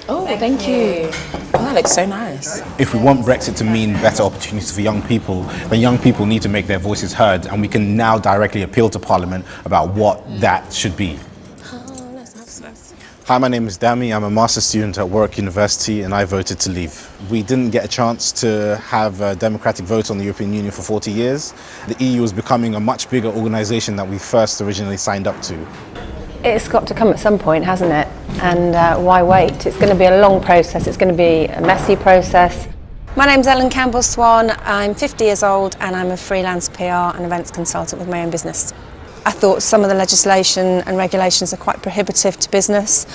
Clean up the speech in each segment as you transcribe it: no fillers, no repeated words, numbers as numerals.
Oh, thank you. Oh, that looks so nice. If we want Brexit to mean better opportunities for young people, then young people need to make their voices heard, and we can now directly appeal to Parliament about what that should be. Hi, my name is Dami. I'm a master's student at Warwick University and I voted to leave. We didn't get a chance to have a democratic vote on the European Union for 40 years. The EU is becoming a much bigger organisation than we first originally signed up to. It's got to come at some point, hasn't it? And why wait? It's going to be a long process, it's going to be a messy process. My name's Campbell-Swann, I'm 50 years old and I'm a freelance PR and events consultant with my own business. I thought some of the legislation and regulations are quite prohibitive to business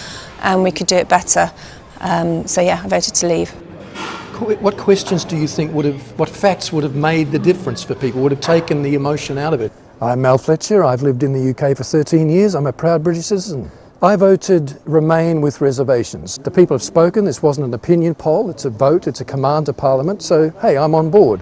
and we could do it better. So yeah, I voted to leave. What questions do you think what facts would have made the difference for people, would have taken the emotion out of it? I'm Fletcher, I've lived in the UK for 13 years, I'm a proud British citizen. I voted Remain with reservations. The people have spoken, this wasn't an opinion poll, it's a vote, it's a command to Parliament, so hey, I'm on board.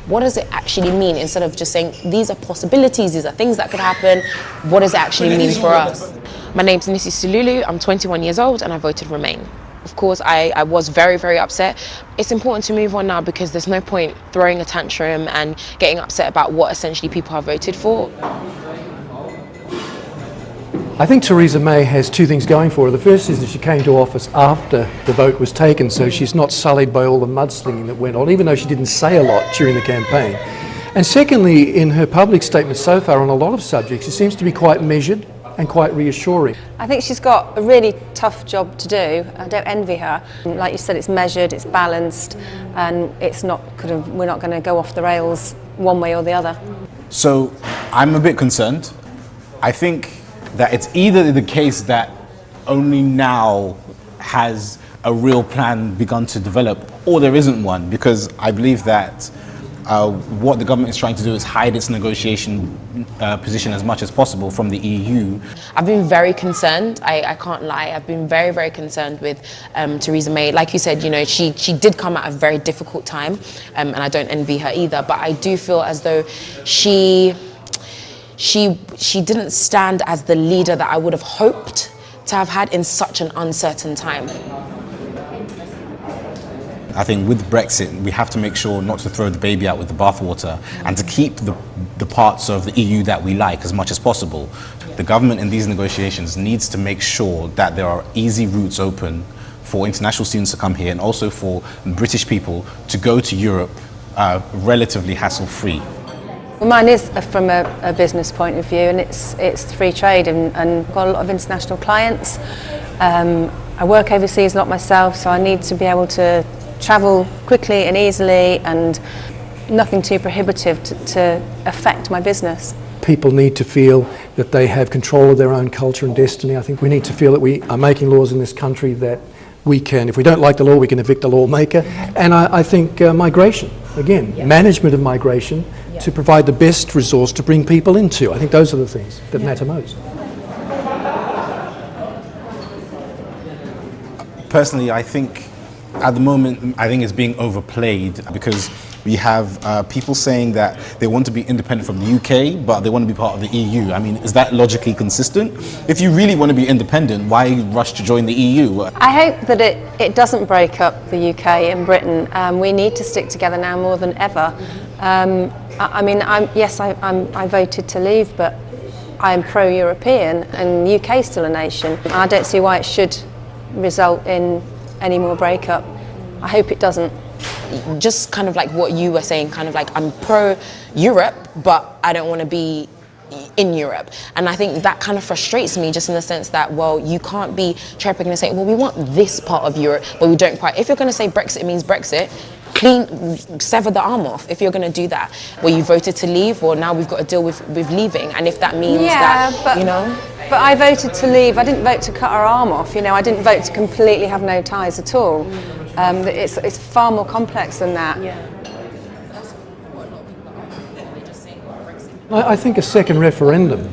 What does it actually mean? Instead of just saying, these are possibilities, these are things that could happen, what does it actually mean for us? My name's Nissi, I'm 21 years old and I voted Remain. Of course, I was very, very upset. It's important to move on now because there's no point throwing a tantrum and getting upset about what essentially people have voted for. I think Theresa May has two things going for her. The first is that she came to office after the vote was taken, so she's not sullied by all the mudslinging that went on, even though she didn't say a lot during the campaign. And secondly, in her public statements so far on a lot of subjects, she seems to be quite measured and quite reassuring. I think she's got a really tough job to do. I don't envy her. Like you said, it's measured, it's balanced, and it's not we're not going to go off the rails one way or the other. So I'm a bit concerned. I think that it's either the case that only now has a real plan begun to develop, or there isn't one, because I believe that what the government is trying to do is hide its negotiation position as much as possible from the EU. I've been very concerned, I can't lie, I've been very, very concerned with Theresa May. Like you said, you know, she did come at a very difficult time, and I don't envy her either, but I do feel as though she didn't stand as the leader that I would have hoped to have had in such an uncertain time. I think with Brexit, we have to make sure not to throw the baby out with the bathwater and to keep the parts of the EU that we like as much as possible. The government in these negotiations needs to make sure that there are easy routes open for international students to come here and also for British people to go to Europe relatively hassle-free. Well, mine is from a business point of view, and it's free trade and got a lot of international clients. I work overseas a lot myself, so I need to be able to travel quickly and easily and nothing too prohibitive to affect my business. People need to feel that they have control of their own culture and destiny. I think we need to feel that we are making laws in this country that we can, if we don't like the law, we can evict the lawmaker. And I think migration, again, management of migration to provide the best resource to bring people into. I think those are the things that matter most. Personally, I think at the moment, I think it's being overplayed because we have people saying that they want to be independent from the UK, but they want to be part of the EU. I mean, is that logically consistent? If you really want to be independent, why rush to join the EU? I hope that it doesn't break up the UK and Britain. We need to stick together now more than ever. I mean, I voted to leave, but I'm pro-European and the UK is still a nation. I don't see why it should result in any more breakup. I hope it doesn't. Just kind of like what you were saying, kind of like I'm pro-Europe, but I don't want to be in Europe. And I think that kind of frustrates me just in the sense that, well, you can't be cherry-picking and saying, well, we want this part of Europe, but we don't quite. If you're going to say Brexit means Brexit, sever the arm off. If you're going to do that, well, you voted to leave, well, now we've got to deal with leaving. And if that means that, you know. But I voted to leave. I didn't vote to cut our arm off. You know, I didn't vote to completely have no ties at all. It's far more complex than that. I think a second referendum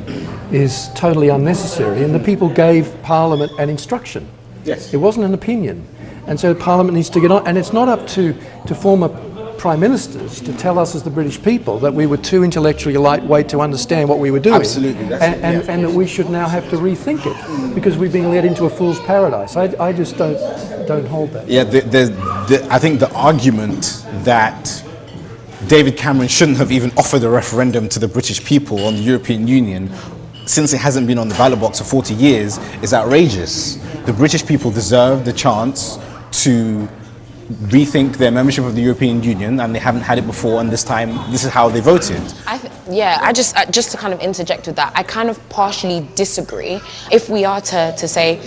is totally unnecessary, and the people gave Parliament an instruction. Yes. It wasn't an opinion. And so Parliament needs to get on, and it's not up to former Prime Ministers to tell us as the British people that we were too intellectually lightweight to understand what we were doing. Absolutely. And that we should now have to rethink it because we've been led into a fool's paradise. I just don't hold that. Yeah, I think the argument that David Cameron shouldn't have even offered a referendum to the British people on the European Union, since it hasn't been on the ballot box for 40 years, is outrageous. The British people deserve the chance to rethink their membership of the European Union, and they haven't had it before, and this time this is how they voted. I just to kind of interject with that, I kind of partially disagree. If we are to say,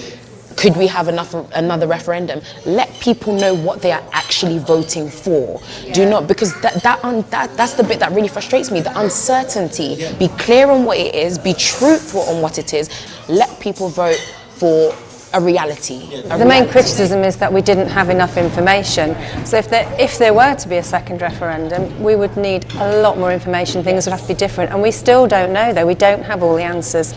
could we have another referendum? Let people know what they are actually voting for. Do not, because that's the bit that really frustrates me, the uncertainty. Be clear on what it is, be truthful on what it is. Let people vote for a reality. The main criticism is that we didn't have enough information. So if there were to be a second referendum, we would need a lot more information. Things would have to be different. And we still don't know, though. We don't have all the answers.